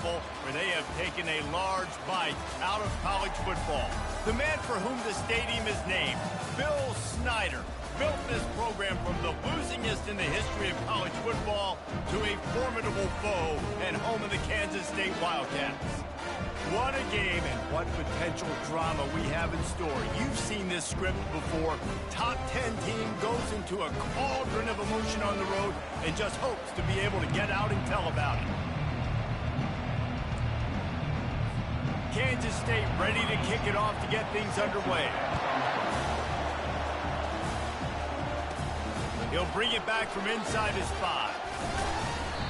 people, for they have taken a large bite out of college football. The man for whom the stadium is named, Bill Snyder, built this program from the losingest in the history of college football to a formidable foe and home of the Kansas State Wildcats. What a game and what potential drama we have in store. You've seen this script before. Top 10 team goes into a cauldron of emotion on the road and just hopes to be able to get out and tell about it. Kansas State ready to kick it off to get things underway. He'll bring it back from inside his 5.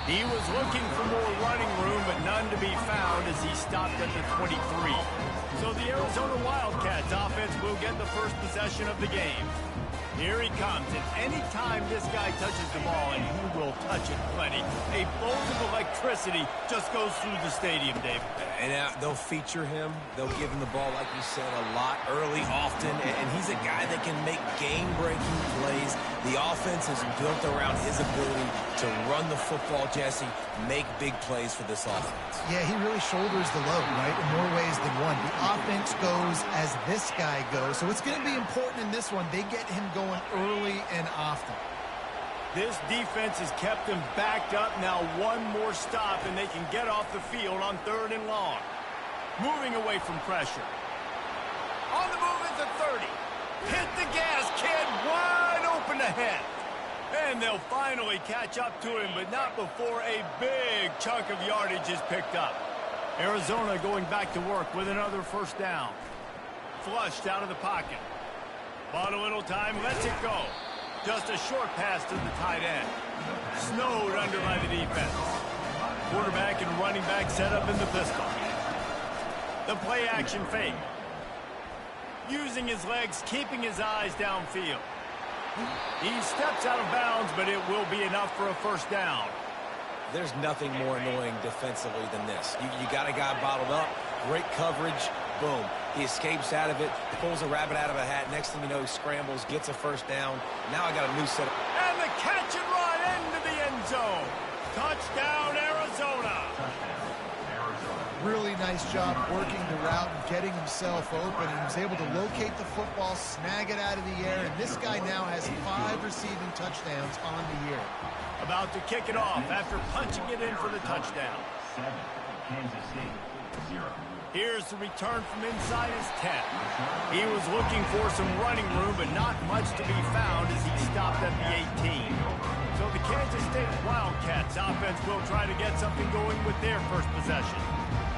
He was looking for more running room, but none to be found as he stopped at the 23. So the Arizona Wildcats offense will get the first possession of the game. Here he comes, and anytime this guy touches the ball, and he will touch it plenty, a bolt of electricity just goes through the stadium, Dave. And they'll feature him. They'll give him the ball, like you said, a lot, early, often, and he's a guy that can make game-breaking plays. The offense is built around his ability to run the football, Jesse, make big plays for this offense. Yeah, he really shoulders the load, right, in more ways than one. The offense goes as this guy goes, so it's going to be important in this one. They get him going early and often. This defense has kept them backed up. Now one more stop, and they can get off the field on 3rd and long. Moving away from pressure. On the move at the 30. Hit the gas, kid. Wide open ahead. And they'll finally catch up to him, but not before a big chunk of yardage is picked up. Arizona going back to work with another first down. Flushed out of the pocket. Bought a little time, lets it go. Just a short pass to the tight end. Snowed under by the defense. Quarterback and running back set up in the pistol. The play action fake. Using his legs, keeping his eyes downfield. He steps out of bounds, but it will be enough for a first down. There's nothing more annoying defensively than this. You got a guy bottled up, great coverage, boom. He escapes out of it, pulls a rabbit out of a hat. Next thing you know, he scrambles, gets a first down. Now I got a new set of... And the catch and run into the end zone. Touchdown, Arizona. Really nice job working the route and getting himself open. He was able to locate the football, snag it out of the air, and this guy now has 5 receiving touchdowns on the year. About to kick it off after punching it in for the touchdown. 7, Kansas State, 0. Here's the return from inside his 10. He was looking for some running room, but not much to be found as he stopped at the 18. So the Kansas State Wildcats offense will try to get something going with their first possession.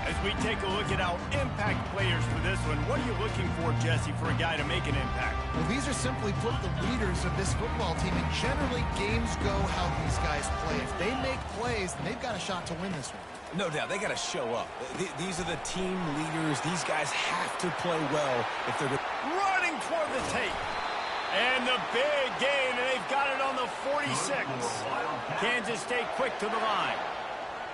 As we take a look at our impact players for this one, what are you looking for, Jesse, for a guy to make an impact? Well, these are simply put the leaders of this football team, and generally games go how these guys play. If they make plays, then they've got a shot to win this one. No doubt, they got to show up. These are the team leaders. These guys have to play well if they're... Running toward the tape. And the big gain, and they've got it on the 46. Kansas State quick to the line.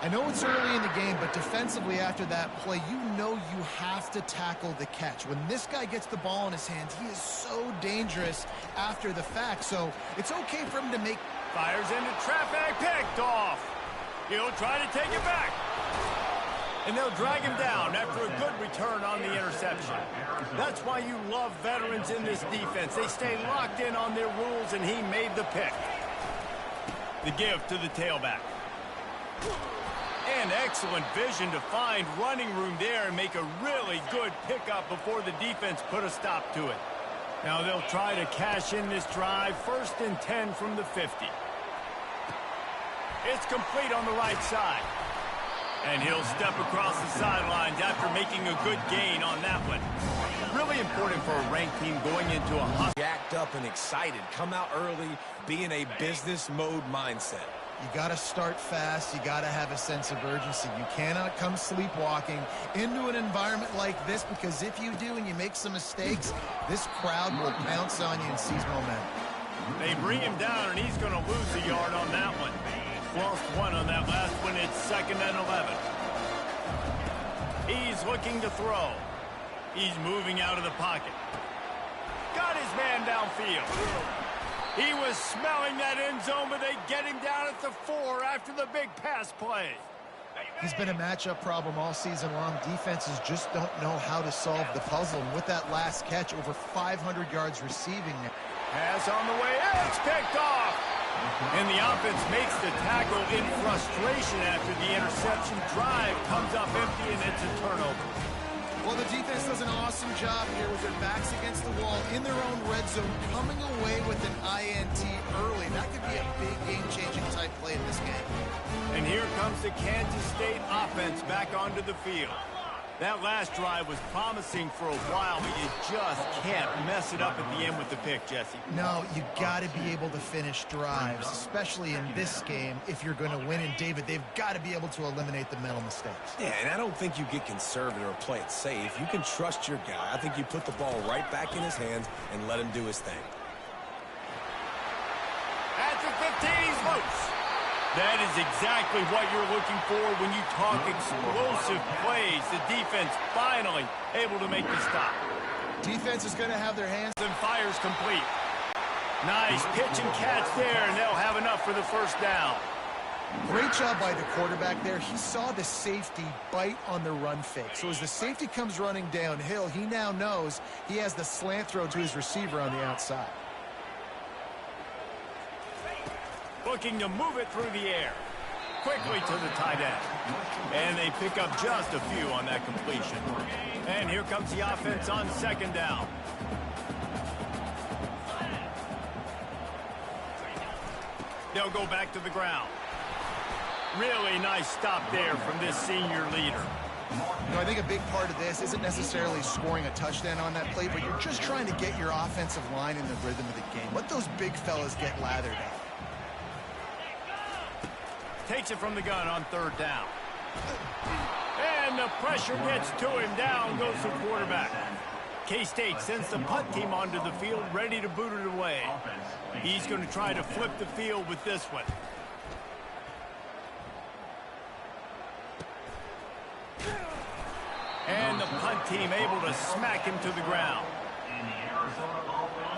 I know it's early in the game, but defensively after that play, you know you have to tackle the catch. When this guy gets the ball in his hands, he is so dangerous after the fact. So it's okay for him to make... Fires into traffic, picked off. He'll try to take it back. And they'll drag him down after a good return on the interception. That's why you love veterans in this defense. They stay locked in on their rules, and he made the pick. The give to the tailback. And excellent vision to find running room there and make a really good pickup before the defense put a stop to it. Now they'll try to cash in this drive. 1st and 10 from the 50. It's complete on the right side. And he'll step across the sidelines after making a good gain on that one. Really important for a ranked team going into a hot... Jacked up and excited. Come out early, be in a business mode mindset. You got to start fast. You got to have a sense of urgency. You cannot come sleepwalking into an environment like this, because if you do and you make some mistakes, this crowd will pounce on you and seize momentum. They bring him down, and he's going to lose a yard on that one. Lost one on that last one. It's 2nd and 11. He's looking to throw. He's moving out of the pocket. Got his man downfield. He was smelling that end zone, but they get him down at the 4 after the big pass play. He's been a matchup problem all season long. Defenses just don't know how to solve the puzzle. And with that last catch, over 500 yards receiving. Pass on the way, it's picked off. And the offense makes the tackle in frustration after the interception. Drive comes up empty, and it's a turnover. Well, the defense does an awesome job here with their backs against the wall in their own red zone, coming away with an INT early. That could be a big game-changing type play in this game. And here comes the Kansas State offense back onto the field. That last drive was promising for a while, but you just can't mess it up at the end with the pick, Jesse. No, you got to be able to finish drives, especially in this game if you're going to win. And, David, they've got to be able to eliminate the mental mistakes. Yeah, and I don't think you get conservative or play it safe. You can trust your guy. I think you put the ball right back in his hands and let him do his thing. At the 15, he's loose. That is exactly what you're looking for when you talk explosive plays. The defense finally able to make the stop. Defense is going to have their hands. And fires complete. Nice pitch and catch there, and they'll have enough for the first down. Great job by the quarterback there. He saw the safety bite on the run fake. So as the safety comes running downhill, he now knows he has the slant throw to his receiver on the outside. Looking to move it through the air. Quickly to the tight end. And they pick up just a few on that completion. And here comes the offense on second down. They'll go back to the ground. Really nice stop there from this senior leader. You know, I think a big part of this isn't necessarily scoring a touchdown on that play, but you're just trying to get your offensive line in the rhythm of the game. Let those big fellas get lathered up. Takes it from the gun on third down. And the pressure gets to him. Down goes the quarterback. K-State sends the punt team onto the field, ready to boot it away. He's going to try to flip the field with this one. And the punt team able to smack him to the ground.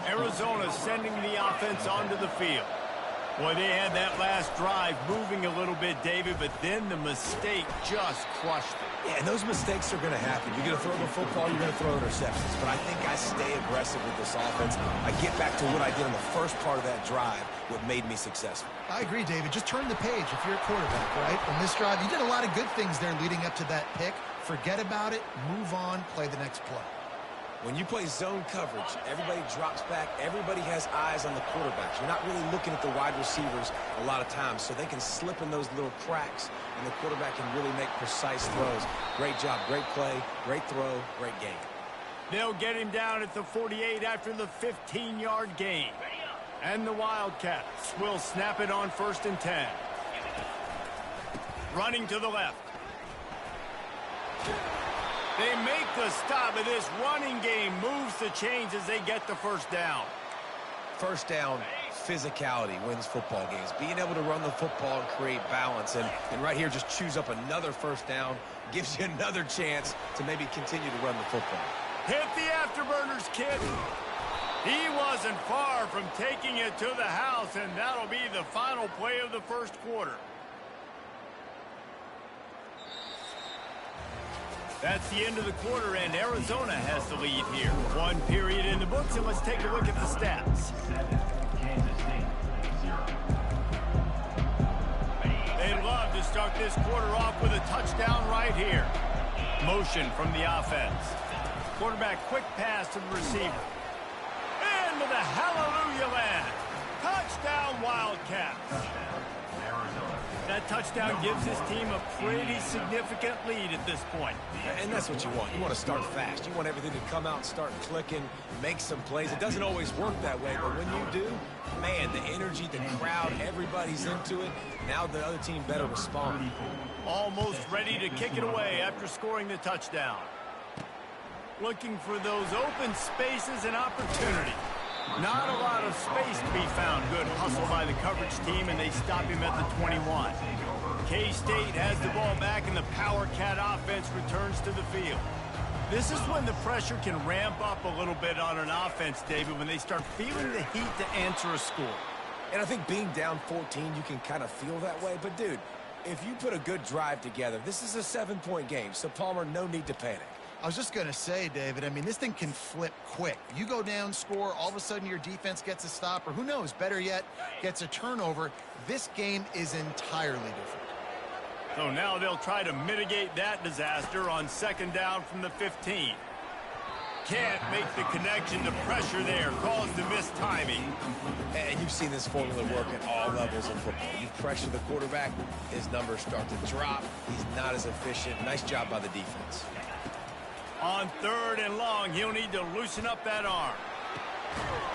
Arizona sending the offense onto the field. Boy, they had that last drive moving a little bit, David, but then the mistake just crushed it. Yeah, and those mistakes are going to happen. You're going to throw the football, you're going to throw interceptions. But I think I stay aggressive with this offense. I get back to what I did in the first part of that drive, what made me successful. I agree, David. Just turn the page if you're a quarterback, right? On this drive, you did a lot of good things there leading up to that pick. Forget about it, move on, play the next play. When you play zone coverage, everybody drops back. Everybody has eyes on the quarterbacks. You're not really looking at the wide receivers a lot of times, so they can slip in those little cracks, and the quarterback can really make precise throws. Great job, great play, great throw, great game. They'll get him down at the 48 after the 15-yard gain. And the Wildcats will snap it on 1st and 10. Running to the left. They make the stop, but this running game moves the chains as they get the first down. First down, physicality wins football games. Being able to run the football and create balance. And right here, just choose up another first down. Gives you another chance to maybe continue to run the football. Hit the afterburners, kid. He wasn't far from taking it to the house, and that'll be the final play of the first quarter. That's the end of the quarter, and Arizona has the lead here. One period in the books, and let's take a look at the stats. Kansas State, 0. They'd love to start this quarter off with a touchdown right here. Motion from the offense. Quarterback quick pass to the receiver. Into the hallelujah land. Touchdown Wildcats. That touchdown gives his team a pretty significant lead at this point. And that's what you want. You want to start fast. You want everything to come out and start clicking, make some plays. It doesn't always work that way, but when you do, man, the energy, the crowd, everybody's into it. Now the other team better respond. Almost ready to kick it away after scoring the touchdown. Looking for those open spaces and opportunity. Not a lot of space to be found. Good hustle by the coverage team, and they stop him at the 21. K-State has the ball back, and the Power Cat offense returns to the field. This is when the pressure can ramp up a little bit on an offense, David, when they start feeling the heat to answer a score. And I think being down 14, you can kind of feel that way. But, dude, If you put a good drive together, this is a 7-point game, so Palmer, no need to panic. I was just going to say, David, I mean, this thing can flip quick. You go down, score, all of a sudden your defense gets a stop, or who knows, better yet, gets a turnover. This game is entirely different. So now they'll try to mitigate that disaster on 2nd down from the 15. Can't make the connection. The pressure there caused the missed timing. And you've seen this formula work at all levels in football. You pressure the quarterback, his numbers start to drop. He's not as efficient. Nice job by the defense. On 3rd and long, he'll need to loosen up that arm.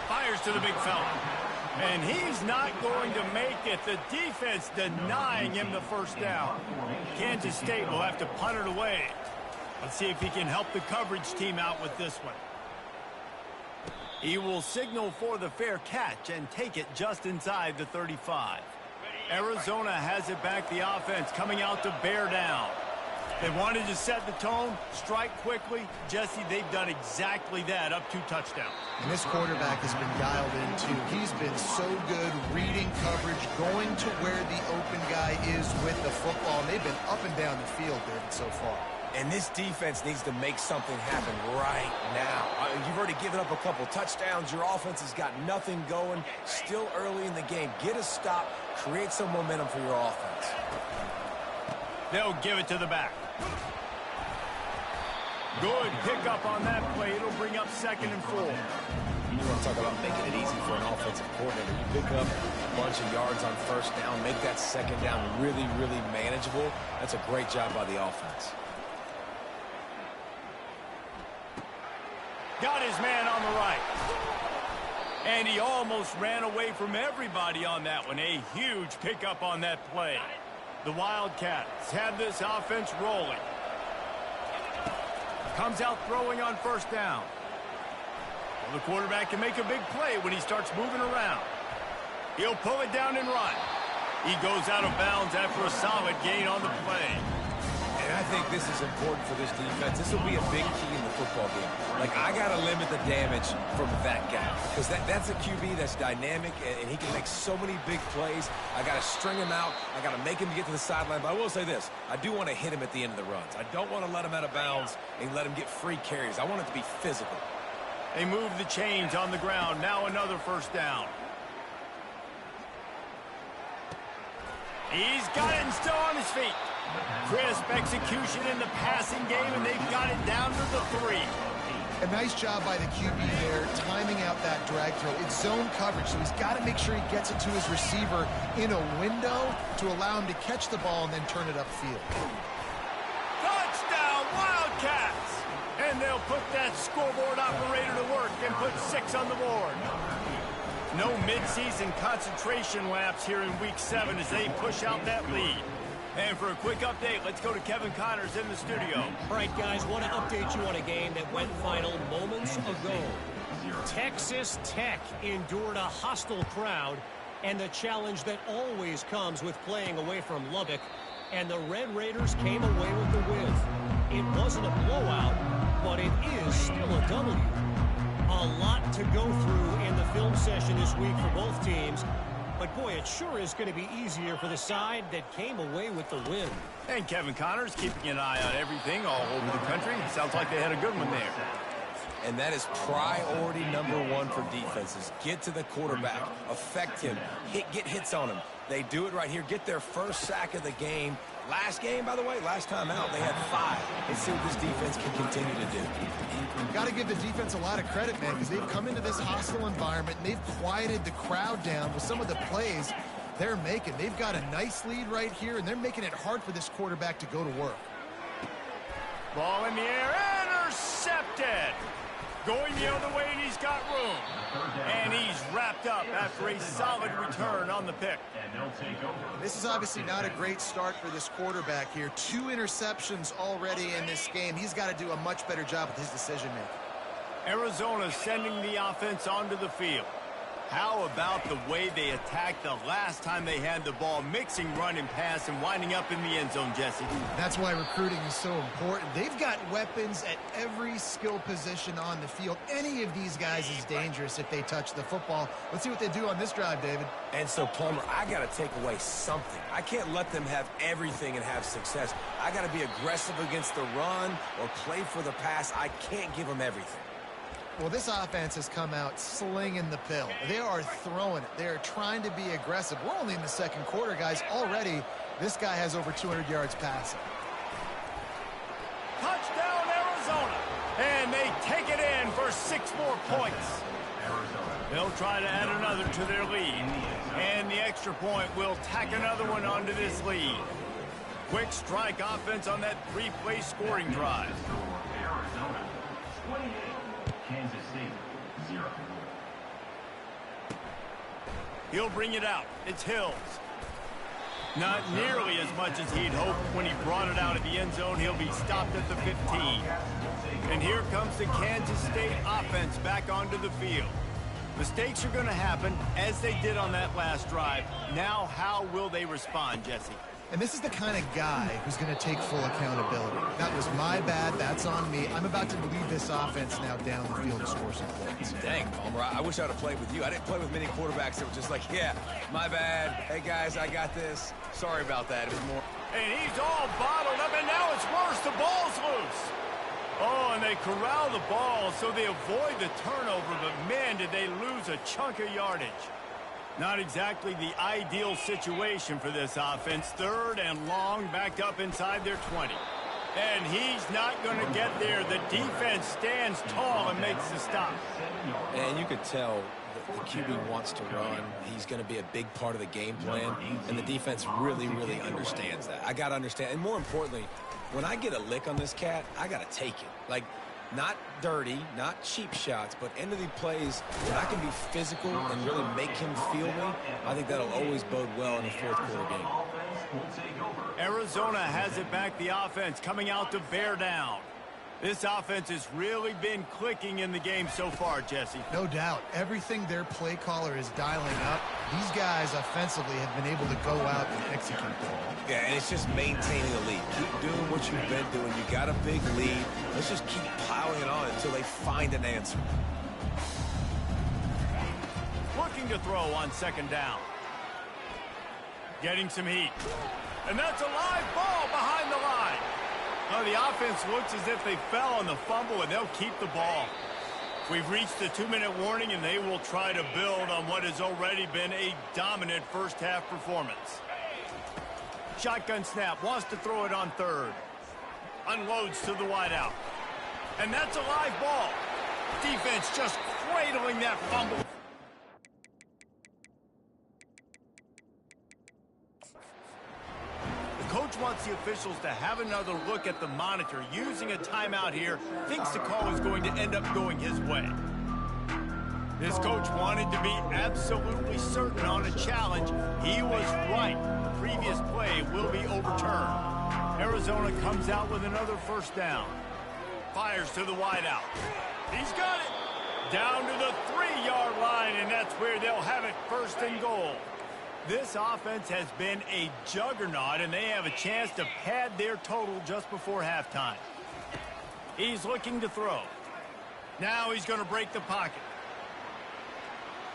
Fires to the big fella. And he's not going to make it. The defense denying him the 1st down. Kansas State will have to punt it away. Let's see if he can help the coverage team out with this one. He will signal for the fair catch and take it just inside the 35. Arizona has it back. The offense coming out to bear down. They wanted to set the tone, strike quickly. Jesse, they've done exactly that, up 2 touchdowns. And this quarterback has been dialed in, too. He's been so good reading coverage, going to where the open guy is with the football. And they've been up and down the field, David, so far. And this defense needs to make something happen right now. You've already given up a couple touchdowns. Your offense has got nothing going. Still early in the game. Get a stop. Create some momentum for your offense. They'll give it to the back. Good pickup on that play. It'll bring up 2nd and 4. You want to talk about making it easy for an offensive coordinator. You pick up a bunch of yards on 1st down, make that 2nd down really, really manageable. That's a great job by the offense. Got his man on the right. And he almost ran away from everybody on that one. A huge pickup on that play. The Wildcats have this offense rolling. Comes out throwing on 1st down. Well, the quarterback can make a big play when he starts moving around. He'll pull it down and run. He goes out of bounds after a solid gain on the play. And I think this is important for this defense. This will be a big key in the football game. Like, I got to limit the damage from that guy. Because that's a QB that's dynamic, and he can make so many big plays. I got to string him out. I got to make him get to the sideline. But I will say this. I do want to hit him at the end of the runs. I don't want to let him out of bounds and let him get free carries. I want it to be physical. They move the chains on the ground. Now another 1st down. He's got it and still on his feet. Crisp execution in the passing game, and they've got it down to the 3. A nice job by the QB there, timing out that drag throw. It's zone coverage, so he's got to make sure he gets it to his receiver in a window to allow him to catch the ball and then turn it upfield. Touchdown, Wildcats! And they'll put that scoreboard operator to work and put 6 on the board. No midseason concentration laps here in Week 7 as they push out that lead. And for a quick update, let's go to Kevin Connors in the studio. All right, guys, want to update you on a game that went final moments ago. Texas Tech endured a hostile crowd and the challenge that always comes with playing away from Lubbock, and the Red Raiders came away with the win. It wasn't a blowout, but it is still a W. A lot to go through in the film session this week for both teams. But, boy, it sure is going to be easier for the side that came away with the win. And Kevin Connors keeping an eye on everything all over the country. Sounds like they had a good one there. And that is priority number 1 for defenses. Get to the quarterback. Affect him. Get hits on him. They do it right here. Get their 1st sack of the game. Last game, by the way, last time out, they had 5. Let's see what this defense can continue to do. Got to give the defense a lot of credit, man, because they've come into this hostile environment, and they've quieted the crowd down with some of the plays they're making. They've got a nice lead right here, and they're making it hard for this quarterback to go to work. Ball in the air, intercepted. Going the other way, and he's got room. And he's wrapped up after a solid return on the pick. This is obviously not a great start for this quarterback here. 2 interceptions already in this game. He's got to do a much better job with his decision-making. Arizona sending the offense onto the field. How about the way they attacked the last time they had the ball, mixing run and pass and winding up in the end zone, Jesse? That's why recruiting is so important. They've got weapons at every skill position on the field. Any of these guys is dangerous if they touch the football. Let's see what they do on this drive, David. And so, Plummer, I got to take away something. I can't let them have everything and have success. I got to be aggressive against the run or play for the pass. I can't give them everything. Well, this offense has come out slinging the pill. They are throwing it. They are trying to be aggressive. We're only in the second quarter, guys. Already, this guy has over 200 yards passing. Touchdown, Arizona. And they take it in for 6 more points. They'll try to add another to their lead. And the extra point will tack another one onto this lead. Quick strike offense on that 3-play scoring drive. Arizona 28, Kansas State 0. He'll bring it out. It's Hills. Not nearly as much as he'd hoped when he brought it out of the end zone. He'll be stopped at the 15. And here comes the Kansas State offense back onto the field. Mistakes are going to happen, as they did on that last drive. Now, how will they respond, Jesse? And this is the kind of guy who's going to take full accountability. That was my bad. That's on me. I'm about to lead this offense now down the field to score some points. Dang, Palmer, I wish I would have played with you. I didn't play with many quarterbacks that were just like, yeah, my bad. Hey, guys, I got this. Sorry about that. It was more... And he's all bottled up, and now it's worse. The ball's loose. Oh, and they corral the ball so they avoid the turnover, but man, did they lose a chunk of yardage. Not exactly the ideal situation for this offense. 3rd and long, backed up inside their 20. And he's not going to get there. The defense stands tall and makes the stop. And you could tell the QB wants to run. He's going to be a big part of the game plan, and the defense really, really understands that. I got to understand, and more importantly, when I get a lick on this cat, I got to take it. Like, not dirty, not cheap shots, but end of the plays where I can be physical and really make him feel me. I think that'll always bode well in a 4th quarter game. Arizona has it back, the offense coming out to bear down. This offense has really been clicking in the game so far, Jesse. No doubt. Everything their play caller is dialing up, these guys offensively have been able to go out and execute them. Yeah, and it's just maintaining the lead. Keep doing what you've been doing. You got a big lead. Let's just keep piling it on until they find an answer. Looking to throw on 2nd down. Getting some heat. And that's a live ball behind the line. Oh, the offense looks as if they fell on the fumble, and they'll keep the ball. We've reached the 2-minute warning, and they will try to build on what has already been a dominant first-half performance. Shotgun snap, wants to throw it on 3rd. Unloads to the wideout. And that's a live ball. Defense just cradling that fumble. Coach wants the officials to have another look at the monitor. Using a timeout here, thinks the call is going to end up going his way. This coach wanted to be absolutely certain on a challenge. He was right. The previous play will be overturned. Arizona comes out with another 1st down. Fires to the wideout. He's got it. Down to the 3-yard line, and that's where they'll have it, 1st and goal. This offense has been a juggernaut, and they have a chance to pad their total just before halftime. He's looking to throw. Now he's going to break the pocket.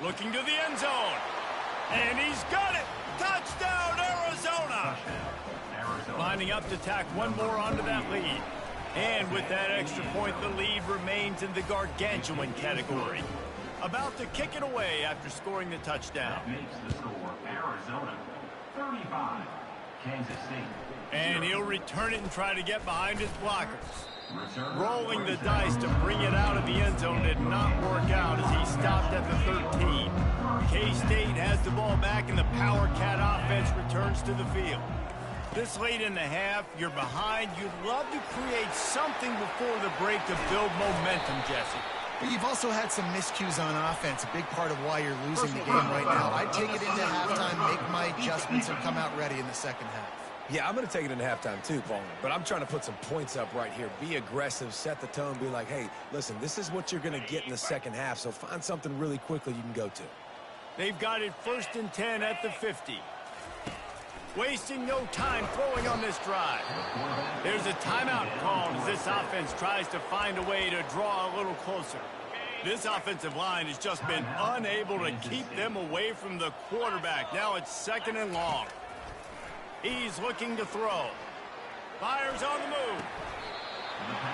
Looking to the end zone. And he's got it. Touchdown, Arizona. Lining up to tack one more onto that lead. And with that extra point, the lead remains in the gargantuan category. About to kick it away after scoring the touchdown. That makes the score Arizona 35, Kansas State 0. And he'll return it and try to get behind his blockers. Rolling the dice to bring it out of the end zone did not work out as he stopped at the 13. K-State has the ball back and the Power Cat offense returns to the field. This late in the half, you're behind. You'd love to create something before the break to build momentum, Jesse. But you've also had some miscues on offense, a big part of why you're losing the game right now. I'd take it into halftime, make my adjustments, and come out ready in the 2nd half. Yeah, I'm going to take it into halftime too, Paul. But I'm trying to put some points up right here. Be aggressive, set the tone, be like, hey, listen, this is what you're going to get in the 2nd half, so find something really quickly you can go to. They've got it 1st and 10 at the 50. Wasting no time throwing on this drive. There's a timeout called as this offense tries to find a way to draw a little closer. This offensive line has just been unable to keep them away from the quarterback. Now it's 2nd and long. He's looking to throw. Fires on the move.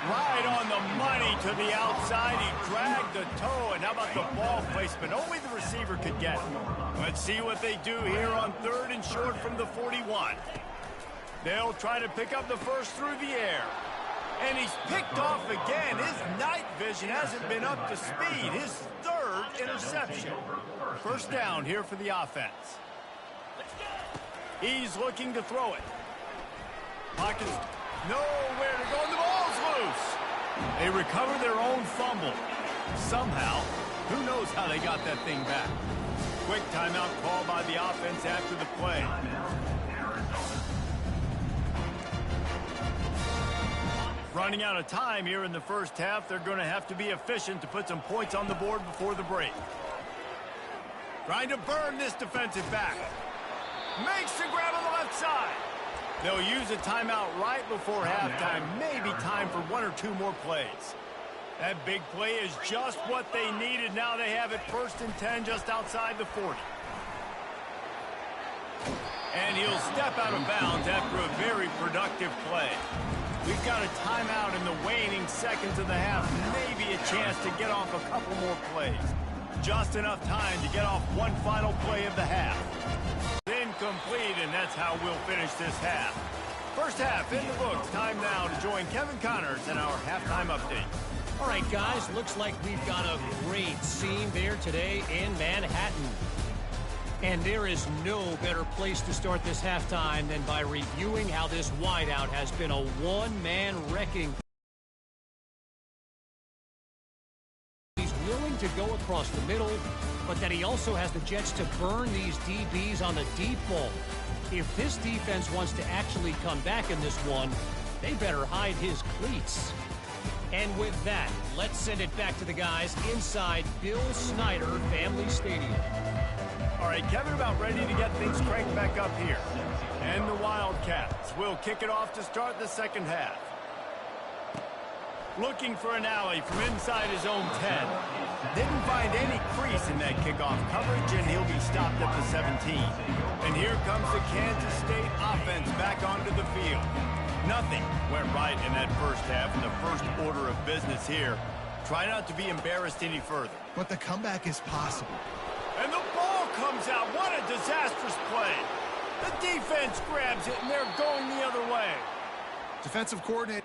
Right on the money to the outside. He dragged the toe, and how about the ball placement? Only the receiver could get it. Let's see what they do here on 3rd and short from the 41. They'll try to pick up the first through the air. And he's picked off again. His night vision hasn't been up to speed. His 3rd interception. 1st down here for the offense. He's looking to throw it. Pockets nowhere to go, and the ball's loose. They recover their own fumble. Somehow, who knows how they got that thing back. Quick timeout call by the offense after the play. Running out of time here in the 1st half. They're going to have to be efficient to put some points on the board before the break. Trying to burn this defensive back. Makes the grab on the left side. They'll use a timeout right before halftime. Maybe time for 1 or 2 more plays. That big play is just what they needed. Now they have it 1st and 10 just outside the 40. And he'll step out of bounds after a very productive play. We've got a timeout in the waning seconds of the half. Maybe a chance to get off a couple more plays. Just enough time to get off one final play of the half. Incomplete, and that's how we'll finish this half. 1st half in the books. Time now to join Kevin Connors in our halftime update. All right, guys, looks like we've got a great scene there today in Manhattan. And there is no better place to start this halftime than by reviewing how this wideout has been a one-man wrecking. He's willing to go across the middle, but that he also has the Jets to burn these DBs on the deep ball. If this defense wants to actually come back in this one, they better hide his cleats. And with that, let's send it back to the guys inside Bill Snyder Family Stadium. All right, Kevin, about ready to get things cranked back up here. And the Wildcats will kick it off to start the 2nd half. Looking for an alley from inside his own 10. Didn't find any crease in that kickoff coverage, and he'll be stopped at the 17. And here comes the Kansas State offense back onto the field. Nothing went right in that 1st half, and the first order of business here. Try not to be embarrassed any further. But the comeback is possible. And the ball comes out. What a disastrous play. The defense grabs it, and they're going the other way. Defensive coordinator.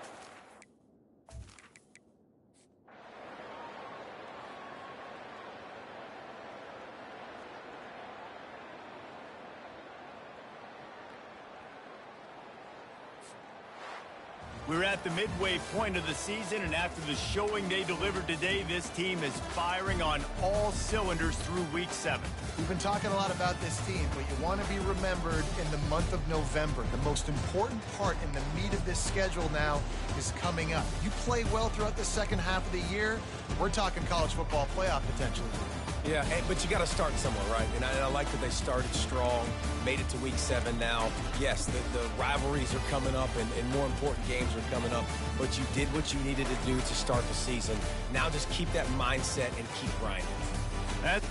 We're at the midway point of the season, and after the showing they delivered today, this team is firing on all cylinders through Week 7. We've been talking a lot about this team, but you want to be remembered in the month of November. The most important part in the meat of this schedule now is coming up. You play well throughout the 2nd half of the year, we're talking college football playoff potentially. Yeah, but you got to start somewhere, right? And I like that they started strong, made it to Week 7 now. Yes, the rivalries are coming up, and more important games are coming up, but you did what you needed to do to start the season. Now just keep that mindset and keep grinding. That's